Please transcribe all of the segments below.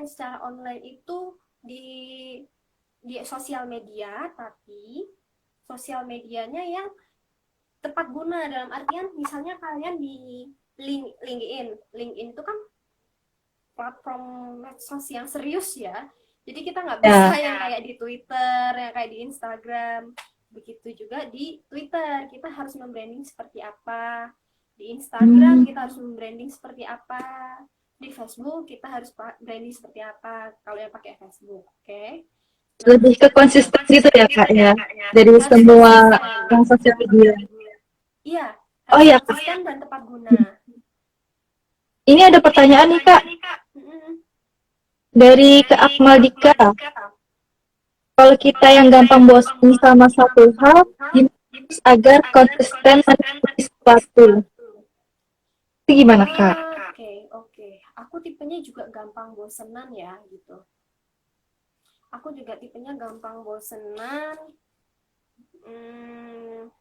secara online itu di sosial media, tapi sosial medianya yang tepat guna, dalam artian misalnya kalian di LinkedIn. LinkedIn itu kan platform medsos yang serius ya. Jadi kita nggak bisa Ya. yang kayak di Twitter, yang kayak di Instagram. Begitu juga di Twitter, kita harus membranding seperti apa. Di Instagram Hmm, kita harus membranding seperti apa. Di Facebook kita harus branding seperti apa. Kalau yang pakai Facebook, oke? Okay? Nah, lebih ke konsisten gitu ya Kak ya, dari harus semua konsisten. yang sosial media. Iya, Oh harus ya Kak, konsisten dan tepat guna. ini ada pertanyaan nih Kak, Mm-mm. dari Kak Akmal Dika. Kalau kita yang gampang bosan sama satu hal, gimana agar konsisten menikmati sesuatu? Itu gimana Kak? Oke, oke. Aku tipenya juga gampang bosenan ya, gitu. Aku juga tipenya gampang bosenan. Hmm,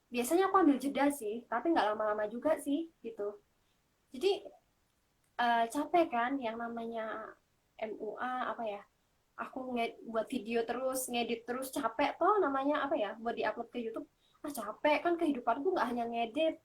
biasanya aku ambil jeda sih, tapi nggak lama-lama juga sih, gitu. Jadi capek kan yang namanya MUA apa ya? Aku buat video terus, ngedit terus, capek toh namanya apa ya? Buat diupload ke YouTube. Ah capek kan, kehidupanku nggak hanya ngedit.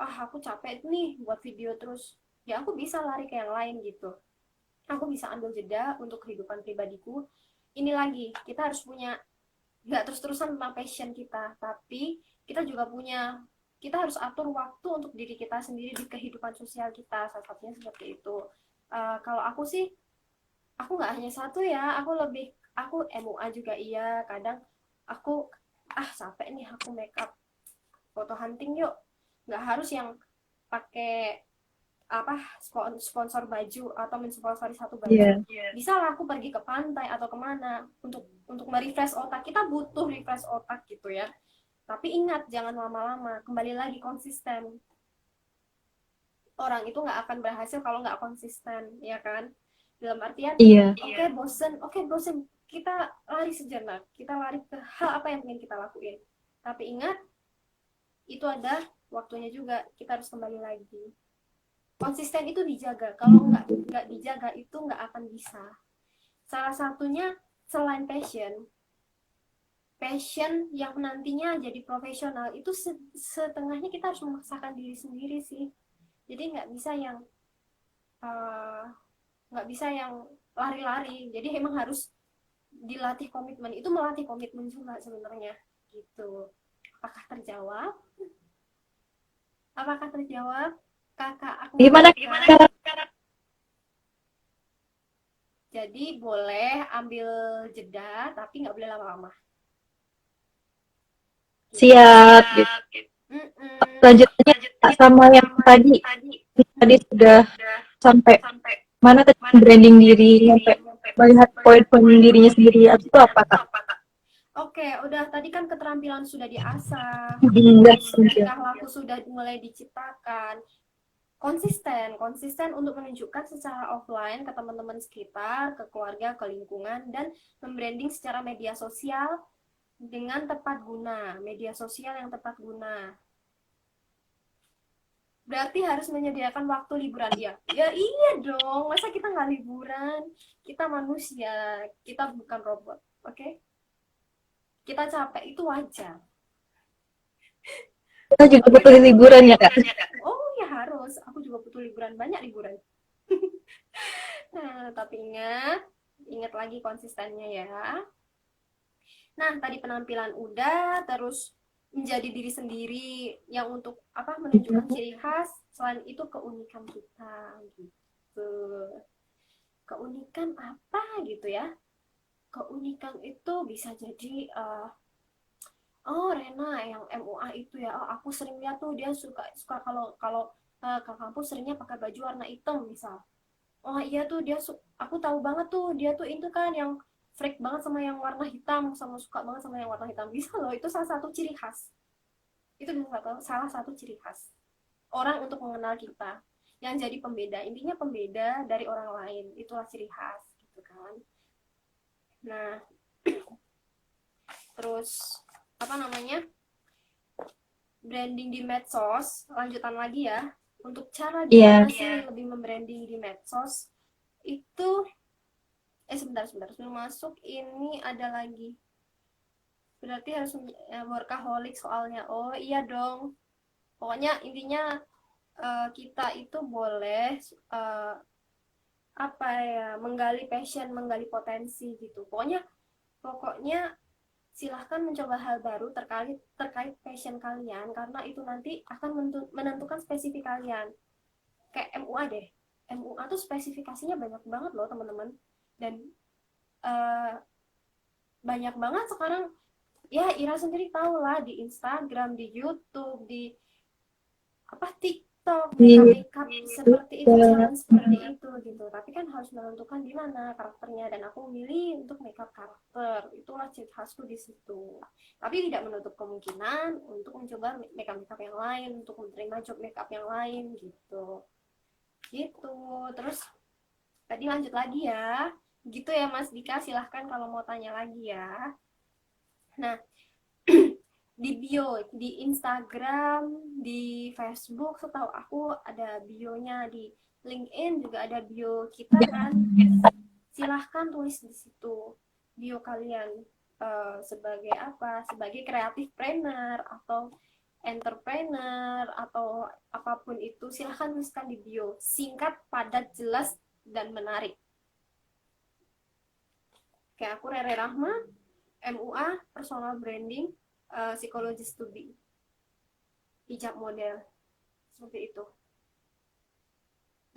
Ah aku capek nih buat video terus. Ya aku bisa lari ke yang lain gitu. Aku bisa ambil jeda untuk kehidupan pribadiku. Ini lagi, kita harus punya, nggak terus-terusan tentang passion kita, tapi kita juga punya, kita harus atur waktu untuk diri kita sendiri di kehidupan sosial kita, salah satunya seperti itu. Kalau aku sih, aku nggak hanya satu ya, aku MUA juga iya, kadang aku capek nih, aku make up, foto hunting yuk, nggak harus yang pakai apa sponsor baju atau mensponsori satu baju. Iya. Bisa lah aku pergi ke pantai atau kemana untuk merefresh otak, kita butuh refresh otak gitu ya, tapi ingat jangan lama-lama, kembali lagi konsisten. Orang itu nggak akan berhasil kalau nggak konsisten, ya kan? Dalam artian Iya. oke bosen, kita lari sejenak, kita lari ke hal apa yang ingin kita lakuin, tapi ingat itu ada waktunya juga, kita harus kembali lagi. Konsisten itu dijaga, kalau nggak dijaga itu nggak akan bisa. Salah satunya, selain passion yang nantinya jadi profesional itu setengahnya kita harus memaksakan diri sendiri sih. Jadi eh, nggak bisa yang lari-lari, jadi emang harus dilatih komitmen, itu melatih komitmen juga sebenarnya, gitu. Apakah terjawab? Apakah terjawab, kakak Akmal Gimana Dika? cara Jadi boleh ambil jeda tapi nggak boleh lama-lama, gitu. siap gitu? Mm-mm. Lanjutannya sama yang tadi sudah sampai mana tadi branding diri, sampai melihat poin-poin dirinya sendiri. Abis itu apa Kak? Oke, udah tadi kan keterampilan sudah diasah, Enggak, terus enggak. tingkah laku sudah mulai diciptakan. Konsisten, konsisten untuk menunjukkan secara offline ke teman-teman sekitar, ke keluarga, ke lingkungan, dan membranding secara media sosial dengan tepat guna, media sosial yang tepat guna. Berarti harus menyediakan waktu liburan, ya? Ya iya dong, masa kita nggak liburan? Kita manusia, kita bukan robot, oke? Okay? Kita capek, itu wajar. Kita juga Oke, butuh okay, liburan ya Kak. oh ya harus, aku juga butuh liburan, banyak liburan. Nah, tapi ingat lagi konsistennya ya. Nah, tadi penampilan udah, terus menjadi diri sendiri yang untuk apa, menunjukkan ciri khas, selain itu keunikan kita gitu. Keunikan apa gitu ya? Keunikan itu bisa jadi oh Rena yang MUA itu ya, oh aku sering lihat tuh dia suka suka kalau kalau ke kampus seringnya pakai baju warna hitam misal. Oh iya tuh aku tahu banget tuh dia tuh itu kan yang freak banget sama yang warna hitam, sama suka banget sama yang warna hitam. Bisa loh, itu salah satu ciri khas. Itu bisa salah satu ciri khas orang untuk mengenal kita. Yang jadi pembeda, intinya pembeda dari orang lain, itulah ciri khas gitu kan. Nah, terus apa namanya? Branding di medsos, lanjutan lagi ya. Untuk cara Iya. gimana sih lebih membranding di medsos? itu sebentar sebelum masuk ini ada lagi, berarti harus workaholic soalnya. Oh iya dong, pokoknya intinya kita itu boleh apa ya, menggali passion, menggali potensi gitu. Pokoknya silahkan mencoba hal baru terkait terkait passion kalian, karena itu nanti akan menentukan spesifik kalian. Kayak MUA deh, MUA tuh spesifikasinya banyak banget loh teman-teman, dan uh, banyak banget sekarang ya. Ira sendiri tahu lah, di Instagram, di YouTube, di apa TikTok, makeup Di makeup seperti itu, challenge seperti itu gitu. Tapi kan harus menentukan di mana karakternya, dan aku memilih untuk makeup karakter. Itulah ciri khasku di situ. Tapi tidak menutup kemungkinan untuk mencoba makeup makeup yang lain, untuk menerima job makeup yang lain gitu. Gitu. Terus tadi lanjut lagi ya. Gitu ya Mas Dika, silahkan kalau mau tanya lagi ya. Nah, di bio di Instagram, di Facebook, setahu aku ada bionya, di LinkedIn juga ada bio kita kan. Silahkan tulis di situ bio kalian, sebagai apa, sebagai creative planner atau entrepreneur atau apapun itu. Silahkan tuliskan di bio, singkat, padat, jelas, dan menarik. Kayak aku Rere Rahma, MUA, personal branding, psychologist to be, hijab model, seperti itu.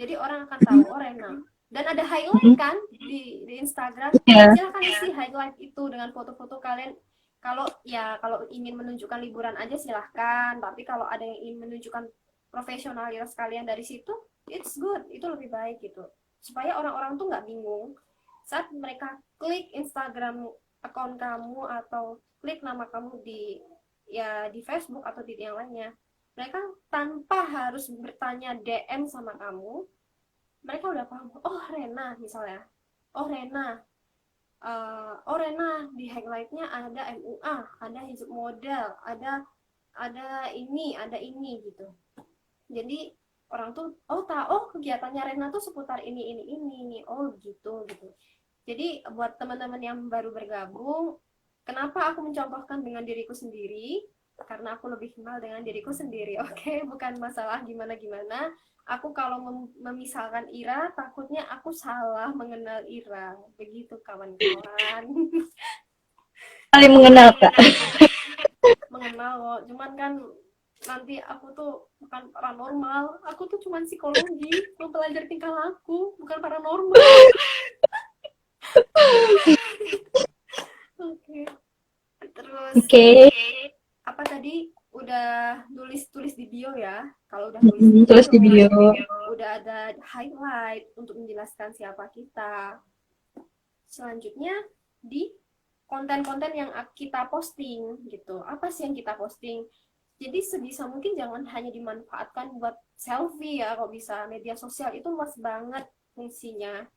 Jadi orang akan tahu, oh Rena. Dan ada highlight kan di Instagram. Ya. Silahkan isi highlight itu dengan foto-foto kalian. Kalau ingin menunjukkan liburan aja silahkan. Tapi kalau ada yang ingin menunjukkan profesionalitas kalian dari situ, it's good. Itu lebih baik gitu. Supaya orang-orang tuh nggak bingung saat mereka klik Instagram akun kamu atau klik nama kamu di Facebook atau di yang lainnya. Mereka tanpa harus bertanya DM sama kamu, mereka udah paham. Oh Rena misalnya, oh Rena, di highlightnya ada MUA, ada hijab model, ada ini gitu. Jadi orang tuh kegiatannya Rena tuh seputar ini, oh gitu. Jadi buat teman-teman yang baru bergabung, kenapa aku mencontohkan dengan diriku sendiri? Karena aku lebih kenal dengan diriku sendiri, oke? Okay? Bukan masalah gimana-gimana. Aku kalau memisalkan Ira, takutnya aku salah mengenal Ira. Begitu kawan-kawan. Saling mengenal, Kak. Mengenal kok, cuman kan nanti aku tuh bukan paranormal. Aku tuh cuman psikologi, mempelajari tingkah laku, bukan paranormal. Oke. Okay. Terus Oke. apa tadi, udah tulis di bio ya. Kalau udah tulis di Tulis di bio, bio. udah ada highlight untuk menjelaskan siapa kita. Selanjutnya di konten-konten yang kita posting gitu. Apa sih yang kita posting? Jadi sebisa mungkin jangan hanya dimanfaatkan buat selfie ya. Kalau bisa, media sosial itu luas banget fungsinya.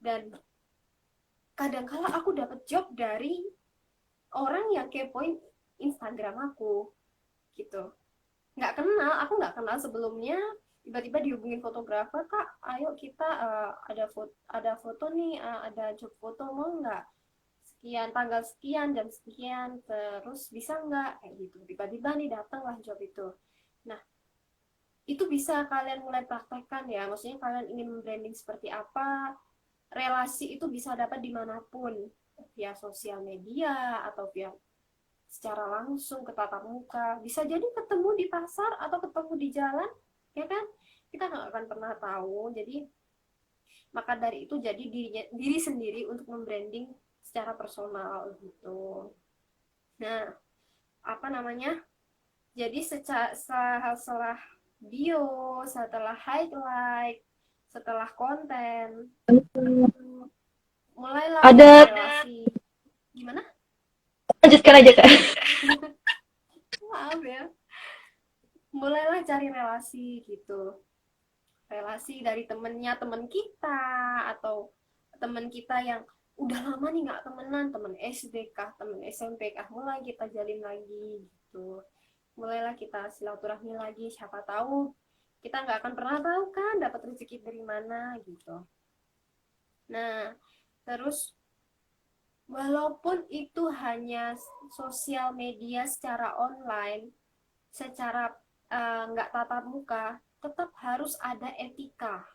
Dan kadang-kala aku dapat job dari orang yang kepoin Instagram aku gitu. Aku nggak kenal sebelumnya, tiba-tiba dihubungin fotografer, Kak ayo kita ada foto nih, ada job foto, mau nggak, sekian tanggal sekian jam sekian, terus bisa nggak, kayak gitu. Tiba-tiba nih datanglah job itu. Nah, itu bisa kalian mulai praktekkan ya. Maksudnya kalian ingin membranding seperti apa, relasi itu bisa dapat dimanapun, via sosial media atau via secara langsung ke tatap muka. Bisa jadi ketemu di pasar atau ketemu di jalan, ya kan? Kita nggak akan pernah tahu. Jadi maka dari itu, jadi diri sendiri untuk membranding secara personal gitu. Nah, apa namanya? Jadi setelah bio, setelah highlight, setelah konten, mulailah cari Ada, relasi. Gimana? lanjutkan aja, Kak. Maaf ya. Mulailah cari relasi gitu. Relasi dari temen kita, atau temen kita yang udah lama nih nggak temenan, temen SD kah, temen SMP kah, mulai kita jalin lagi gitu. Mulailah kita silaturahmi lagi, siapa tahu kita nggak akan pernah tahu kan dapat rezeki dari mana gitu. Nah, terus walaupun itu hanya sosial media secara online, secara nggak tatap muka, tetap harus ada etika.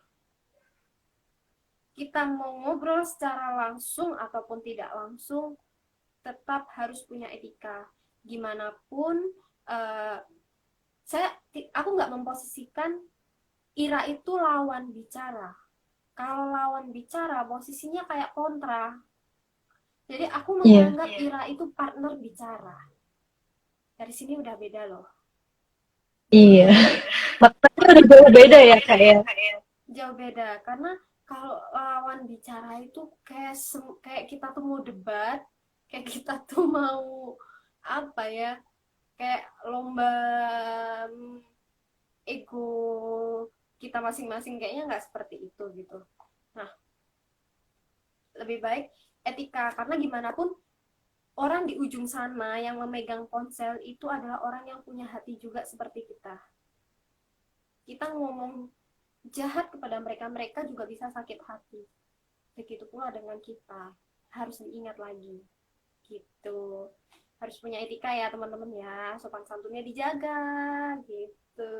Kita mau ngobrol secara langsung ataupun tidak langsung, tetap harus punya etika. Gimana pun, uh, aku nggak memposisikan Ira itu lawan bicara. Kalau lawan bicara, posisinya kayak kontra. Jadi aku Iya, menganggap Ira itu partner bicara. Dari sini udah beda loh. iya. Maknanya udah jauh beda ya, Kak ya? Jauh beda karena kalau lawan bicara itu kayak kita tuh mau debat, kayak kita tuh mau apa ya? Kayak lomba ego kita masing-masing, kayaknya nggak seperti itu gitu. Nah, lebih baik etika karena gimana pun orang di ujung sana yang memegang ponsel itu adalah orang yang punya hati juga seperti kita. Kita ngomong jahat kepada mereka, mereka juga bisa sakit hati. Begitu pula dengan kita, harus diingat lagi gitu. Harus punya etika ya teman-teman ya, sopan santunnya dijaga gitu.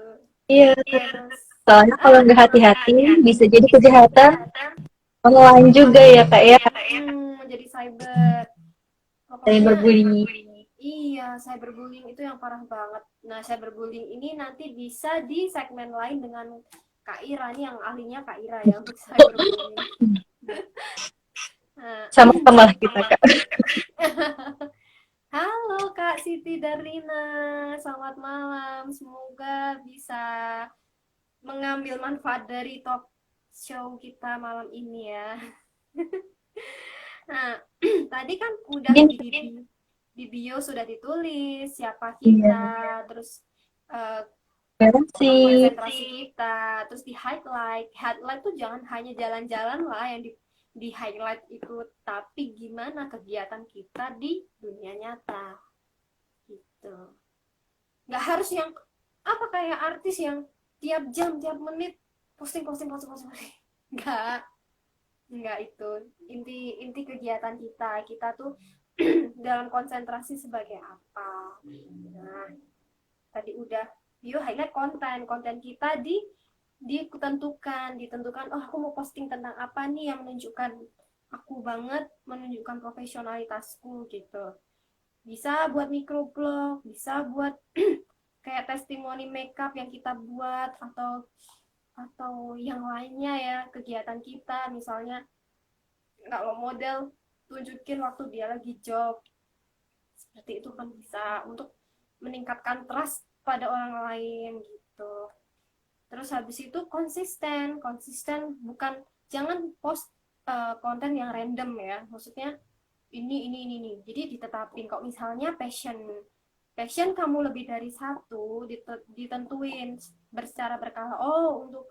Iya, Terus soalnya kalau nggak hati-hati bisa jadi kejahatan online juga ya, Kak ya? menjadi cyber. Pokoknya Cyberbullying. iya, cyberbullying itu yang parah banget. Nah, cyberbullying ini nanti bisa di segmen lain dengan Kak Ira nih, yang ahlinya Kak Ira ya untuk cyberbullying. Nah, Sama-sama lah kita, Kak. halo Kak Siti Darlina, selamat malam. Semoga bisa mengambil manfaat dari talk show kita malam ini ya. Nah, tadi kan udah Mungkin, di bio sudah ditulis siapa iya, kita, terus uh, sih. konsentrasi kita, terus di highlight. Highlight tuh jangan hanya jalan-jalan lah yang di highlight itu, tapi gimana kegiatan kita di dunia nyata gitu. Nggak harus yang apa kayak artis yang tiap jam tiap menit posting posting posting posting, posting. Nggak itu inti inti kegiatan kita tuh dalam konsentrasi sebagai apa. Nah, tadi udah bio highlight konten kita ditentukan, oh aku mau posting tentang apa nih yang menunjukkan aku banget, menunjukkan profesionalitasku gitu. Bisa buat microblog, bisa buat kayak testimoni makeup yang kita buat, atau yang lainnya ya, kegiatan kita misalnya kalau model tunjukin waktu dia lagi job, seperti itu kan bisa untuk meningkatkan trust pada orang lain gitu. Terus habis itu konsisten bukan, jangan post konten yang random ya, maksudnya ini jadi ditetapin. Kok misalnya passion kamu lebih dari satu, ditentuin secara berkala. Oh, untuk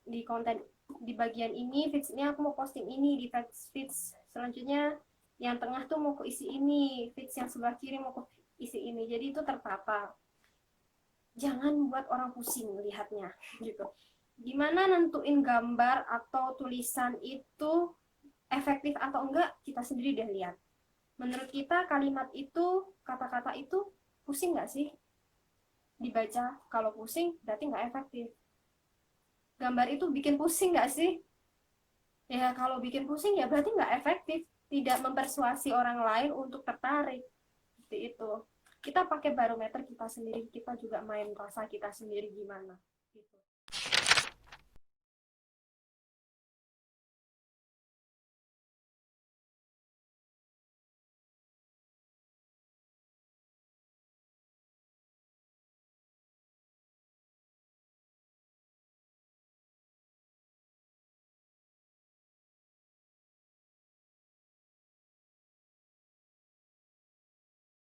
di konten di bagian ini feeds ini aku mau posting ini, di feeds selanjutnya yang tengah tuh mau ke isi ini, feeds yang sebelah kiri mau ke isi ini, jadi itu tertata. Jangan buat orang pusing lihatnya gitu. Gimana nentuin gambar atau tulisan itu efektif atau enggak, kita sendiri udah lihat. Menurut kita kalimat itu, kata-kata itu pusing nggak sih dibaca? Kalau pusing berarti nggak efektif. Gambar itu bikin pusing nggak sih? Ya kalau bikin pusing ya berarti nggak efektif, tidak mempersuasi orang lain untuk tertarik. Seperti itu. Kita pakai barometer kita sendiri, kita juga main rasa kita sendiri gimana.